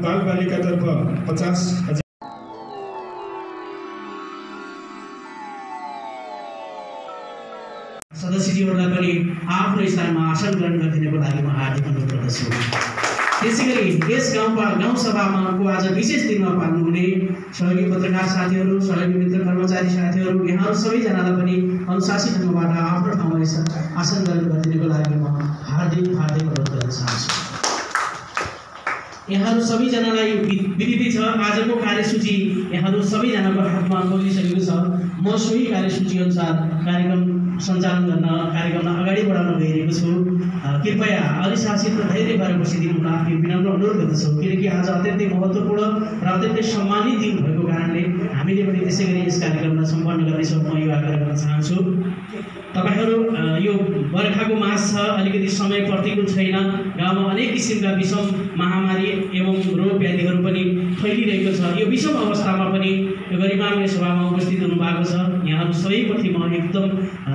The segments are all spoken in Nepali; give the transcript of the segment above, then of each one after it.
बालबालिकातर्फ 50,000 सदस्यज्यूहरूलाई पनि आफ्नो स्थानमा आसन ग्रहण गरिदिनको लागि म हार्दिक अनुरोध गर्दछु। त्यसैगरी यस गाउँसभाको आज विशेष दिनमा पाल्नुहुने सहयोगी पत्रकार साथीहरू, सहयोगी मित्र कर्मचारी साथीहरू, यहाँहरू सबैजनालाई पनि अनुशासित ढङ्गबाट आफ्नो ठाउँमा आसन ग्रहण गरिदिनको लागि म हार्दिक अनुरोध गर्न चाहन्छु। यहाँहरू सबैजनालाई विदित छ आजको कार्यसूची यहाँहरू सबैजनाको हातमा पुगिसकेको छ। म सोही कार्यसूची अनुसार कार्यक्रम सञ्चालन गर्न कार्यक्रमलाई अगाडि बढाउन गइरहेको छु। कृपया अनुशासित र धैर्य भएर बसिदिनु हुन आफ्नो विनम्र अनुरोध गर्दछु, किनकि आज अत्यन्तै महत्त्वपूर्ण र अत्यन्तै सम्मानित दिन भएको कारणले हामीले पनि त्यसै गरी यस कार्यक्रमलाई सम्पन्न गर्नेछौँ। म यो आग्रह गर्न चाहन्छु। तपाईहरू यो बर्खाको मास छ, अलिकति समय प्रतिकूल छैन। गाउँमा अनेक किसिमका विषम महामारी एवं रोग व्याधिहरू पनि फैलिरहेको छ। यो विषम अवस्थामा पनि यो गरिमामय सभामा उपस्थित हुनुभएको छ। यहाँहरू सबैप्रति म एकदम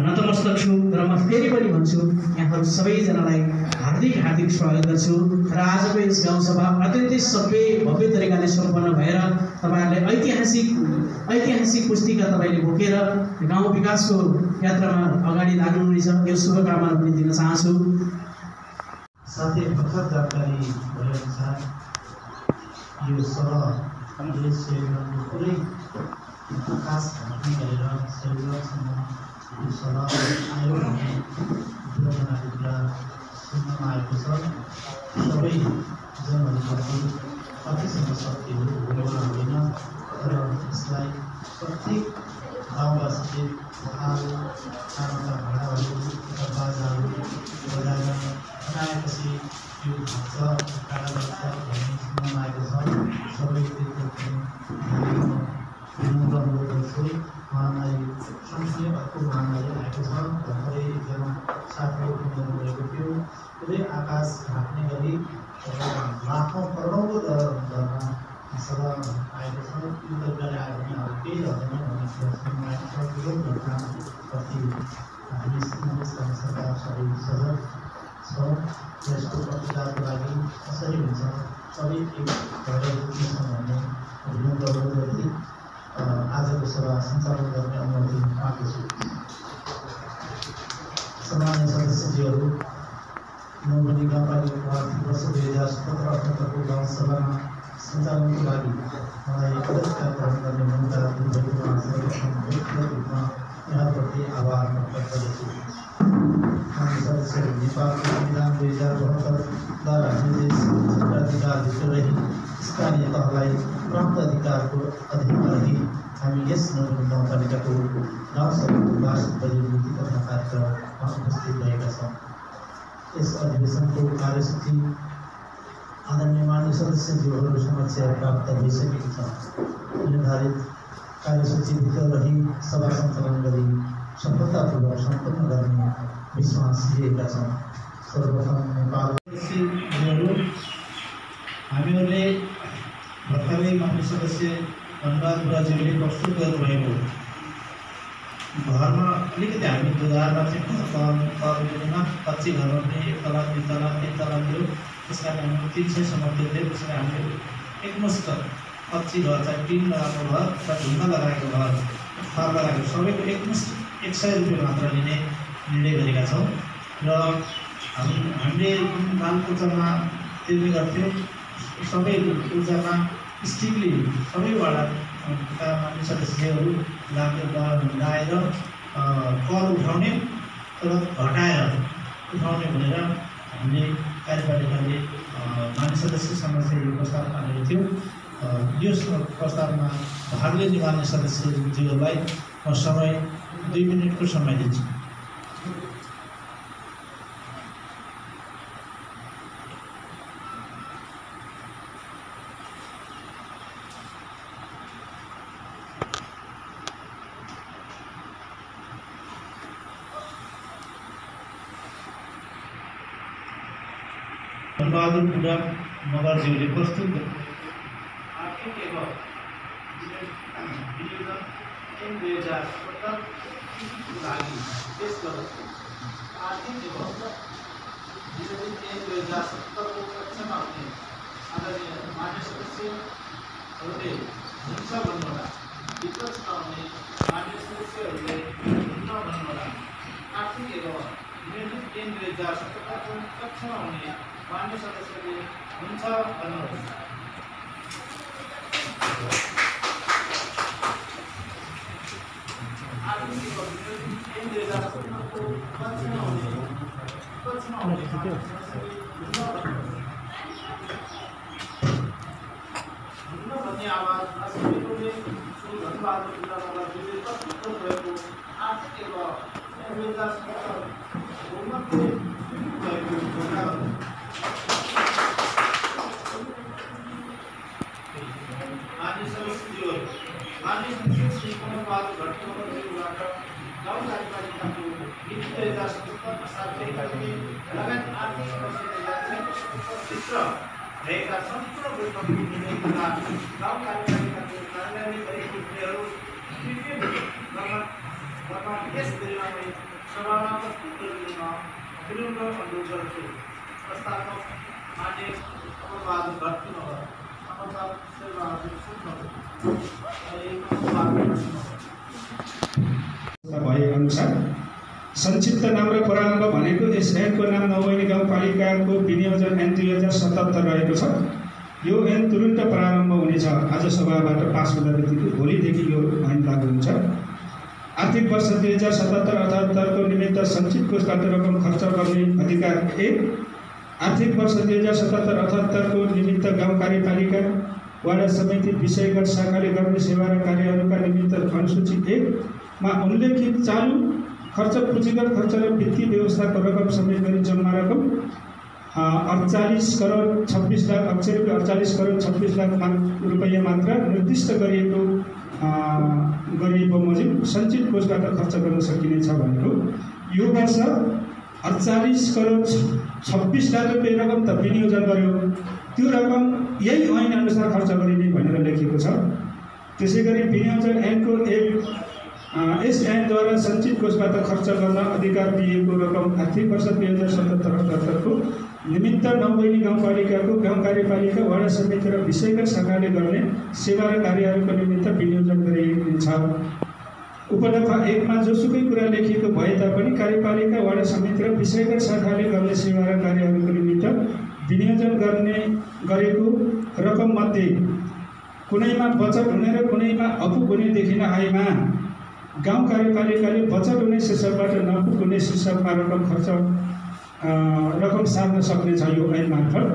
नतमस्तक छु र म फेरि पनि भन्छु यहाँहरू सबैजनालाई हार्दिक स्वागत गर्छु। र आजको यस गाउँसभा अत्यन्तै सभ्य भव्य तरिकाले सम्पन्न भएर तपाईँहरूले ऐतिहासिक पुस्तिका तपाईँले बोकेर गाउँ विकासको यात्रामा अगाडि लाग्नुहुनेछ, यो शुभकामना पनि दिन चाहन्छु। साथै भर्खर जानकारी भएअनुसार यो सभा पुरै आकाश घाँटी गरेर सेलुलरसम्म यो सभा आयो भन्ने दुर्घटनाको कुरा सुन्नमा आएको छ। सबै जनहरूप्रति कतिसम्म शक्ति हो भोलमा होइन, तर यसलाई प्रत्येक गाउँवासीले खानाका भाँडाहरू बाजाहरू बजाएर बनाएपछि यो भाग्छ टाढा लाग्छ भन्ने सुन्नमा आएको छ। सबैको विनम्र अनुरोध गर्छु। महामारी सँगसँगै अर्को महामारी आएको छ। भर्खरै एकजना साथीले भन्नु भएको थियो, पुरै आकाश ढाक्ने गरी लाखौँ करोडौँको दरमा सभा आएको छ। यो तरिकाले आयो भने अब केही रहँदैन भन्ने कुरा सुन्नु आएको छ। यो घटनाप्रति हामी सरकार सबै सजग छौँ। यसको प्रतिकारको लागि कसरी हुन्छ सबै एक भएर बुझ्नेछौँ भन्ने विनम्र अनुरोध गर्दै आजको सभा सञ्चालन गर्ने अनुमति माग्दछु। सम्माननीय सदस्यज्यूहरू, नौबनी गाउँपालिकाको आर्थिक वर्ष 2017-18 को गाउँसभामा सञ्चालनको लागि मलाई अध्यक्षता ग्रहण गर्ने मौका दिनुभएकोमा सर्वप्रथम व्यक्तिगत रूपमा यहाँप्रति आभार प्रकट गर्दछु। सदस्यहरू, नेपालको संविधान 2072द्वारा निर्देश क्षेत्राधिकारभित्र रही स्थानीय तहलाई प्राप्त अधिकारको अधीनमा रही हामी यस नौबनी गाउँपालिकाको गाउँसभाको वार्षिक बजेट नीति तथा कार्यक्रममा उपस्थित रहेका छौँ। यस अधिवेशनको कार्यसूची आदरणीय माननीय सदस्यज्यूहरू समक्ष प्राप्त भइसकेको छ। निर्धारित कार्यसूचीभित्र रही सभा सञ्चालन गरी सफलतापूर्वक सम्पन्न गर्ने विश्वास लिएका छौँ। सर्वप्रथम नेपाल हामीहरूले भर्खरै माननीय सदस्य धन्यवाद बुढाजीले प्रस्तुत गर्नुभएको घरमा अलिकति हामी दुधारमा चाहिँ तर्दैन, कच्ची घरमा पनि 1 तला 2 तला 3 तला थियो। त्यस कारण हामी 300सम्म थियो। त्यसरी हामीले एकमुष्ट कच्ची घर चाहिँ टिन लगाएको घर र ढुङ्गा लगाएको घर थर लगाएको सबैको एकमुष्ट 100 रुपियाँ मात्र लिने निर्णय गरेका छौँ। र हामीले बालपूजामा तिर्ने गर्थ्यौँ। सबै पूजामा स्ट्रिक्टली सबैबाट मान्य सदस्यहरू लाएर कर उठाउने तर घटाएर उठाउने भनेर हामीले कार्यपालिकाले मान्य सदस्यसँग चाहिँ यो प्रस्ताव हालेको थियो। यो प्रस्तावमा भाग लिने मान्य सदस्यज्यूहरूलाई म समय 2 मिनटको समय दिन्छु। बहादुर बुढा मगरज्यूले प्रस्तुत आर्थिक एवं विनियोजन 2017 लागि पेश गर्दछु। आर्थिक एवं विनियोजन 2017 को कक्षामा हुने आदरणीय मान्य सदस्य सदस्यहरूले हुन्छ भन्नुहोला। विपक्ष नहुने मान्य सदस्यहरूले हुन्न भन्नुहोला। आर्थिक एवं निर्मित ऐन 2077 को पक्षमा हुने मान्य सदस्यले हुन्छ भन्नुहोला। आर्थिक एवं निर्मित ऐन 2077 को पक्षमा हुने मान्य सदस्यले हुन्न भन्ने आवाज राष्ट्रपतिले श्री धनबहादुर गुलामलाई विरोध भएको आर्थिक एवं 2077 बहुमतले भएको घोषणा गर्नु। मान्य सदस्यज्यूहरू, मान्य सदस्य श्री कमलबहादुर भट्टराईबाट गाउँ कार्यपालिकाको नीति 2077 असार 23 गते लगायत आर्थिक समस्याले भित्र रहेका सम्पूर्ण बैठकको निर्णय तथा गाउँ कार्यपालिकाको कार्यालयले गरेको निर्णयहरू स्वीकृत गर्न यस बेलामै सभामा प्रस्तुत गरिदिन विनम्र अनुरोध गर्छु। प्रस्तावक मान्य कमलबहादुर भट्टराई, समाचार शेरबहादुर सुननगर। भए अनुसार संक्षिप्त नाम र प्रारम्भ भनेको यस ऐनको नाम नौवैनी गाउँपालिकाको विनियोजन ऐन 2077 रहेको छ। यो ऐन तुरुन्त प्रारम्भ हुनेछ। आज सभाबाट पास हुँदा बित्तिकै भोलिदेखि यो ऐन लागू हुन्छ। आर्थिक वर्ष 2077-78 को निमित्त सञ्चित कोषबाट रकम खर्च गर्ने अधिकार 1, आर्थिक वर्ष 2077-78 को निमित्त गाउँ कार्यपालिका वाडा समिति विषयगत शाखाले गर्ने सेवा र कार्यहरूका निमित्त अनुसूची 1 मा उल्लेखित चालू खर्च, पुँजीगत खर्च र वित्तीय व्यवस्थाको रकम समेत गरी जम्मा रकम 48 करोड 26 लाख अक्षर 48 करोड 26 लाख रुपैयाँ मात्र निर्दिष्ट गरिएको बमोजिम सञ्चित कोषबाट खर्च गर्न सकिनेछ भनेको यो वर्ष 48 करोड 26 लाख रुपैयाँ रकम त विनियोजन गर्यो, त्यो रकम यही ऐन अनुसार खर्च गरिने भनेर लेखिएको छ। त्यसैगरी विनियोजन ऐनको यस ऐनद्वारा सञ्चित कोषबाट खर्च गर्न अधिकार दिएको रकम आर्थिक वर्ष 2077-78 को निमित्त नौवैनी गाउँपालिकाको गाउँ कार्यपालिका वाडा समिति र विषयगत शाखाले गर्ने सेवा र कार्यहरूको निमित्त विनियोजन गरिनेछ। उपदफा 1 मा जोसुकै कुरा लेखिएको भए तापनि कार्यपालिका वाडा समिति र विषयगत शाखाले गर्ने सेवा र कार्यहरूको निमित्त विनियोजन गरेको रकम मध्ये कुनैमा बचत हुने र कुनैमा अपुग हुने देखिन आएमा गाउँ कार्यपालिकाले बचत हुने शीर्षकबाट नपुग हुने शीर्षकमा रकम सार्न सक्नेछ यो ऐन मार्फत।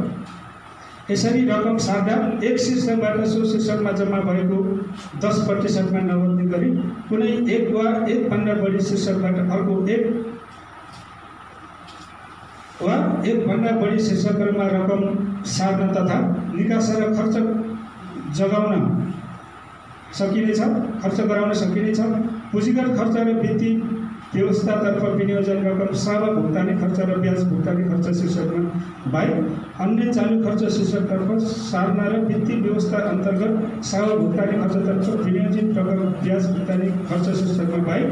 यसरी रकम सार्दा एक शीर्षकबाट सो शीर्षकमा जम्मा भएको 10% मा नबदली गरी कुनै एक वा एकभन्दा बढी शीर्षकबाट अर्को एक वा एकभन्दा बढी शीर्षकहरूमा रकम सार्न तथा निकास र खर्च गराउन सकिनेछ। पुँजीगत खर्च र वित्तीय व्यवस्थातर्फ विनियोजन रकम सावा भुक्तानी खर्च र ब्याज भुक्तानी खर्च शीर्षकमा बाहेक अन्य चालू खर्च शीर्षकतर्फ सार्न र वित्तीय व्यवस्था अन्तर्गत सावा भुक्तानी खर्चतर्फ विनियोजित रकम ब्याज भुक्तानी खर्च शीर्षकमा बाहेक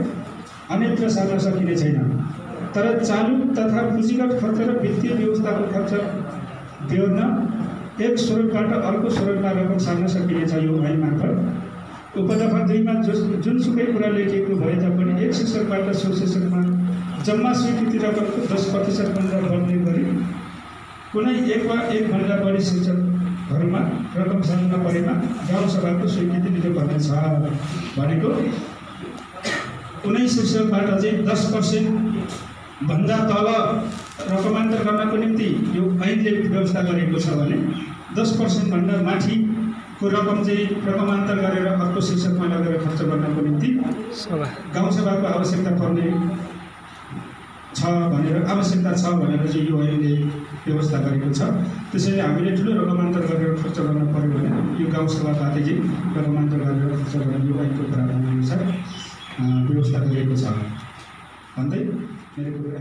अन्यत्र सार्न सकिने छैन। तर चालू तथा पुँजीगत खर्च र वित्तीय व्यवस्थाको खर्च बेहोर्न एक स्रोतबाट अर्को स्रोतमा रकम सार्न सकिनेछ यो ऐन मार्फत। उपदफा 2 मा जुनसुकै कुरा लेखिएको भए तापनि एक शीर्षकबाट सो शीर्षकमा जम्मा स्वीकृति रकमको 10% भन्दा बढ्ने गरी कुनै एक वा एकभन्दा बढी शीर्षकहरूमा रकम सार्न परेमा गाउँसभाको स्वीकृति लिनुपर्नेछ भनेको कुनै शीर्षकबाट चाहिँ 10% भन्दा तल रकमान्तर गर्नको निम्ति यो ऐनले व्यवस्था गरेको छ भने 10% भन्दा माथिको रकम चाहिँ रकमान्तर गरेर अर्को शीर्षकमा लगेर खर्च गर्नको निम्ति गाउँसभाको आवश्यकता छ भनेर चाहिँ यो ऐनले व्यवस्था गरेको छ। त्यसैले हामीले ठुलो रकमान्तर गरेर खर्च गर्न पर्यो भने यो गाउँसभाबाट चाहिँ रकमान्तर गरेर खर्च गर्न यो ऐनको प्रावधान अनुसार व्यवस्था गरिएको छ भन्दै मेरो कुरा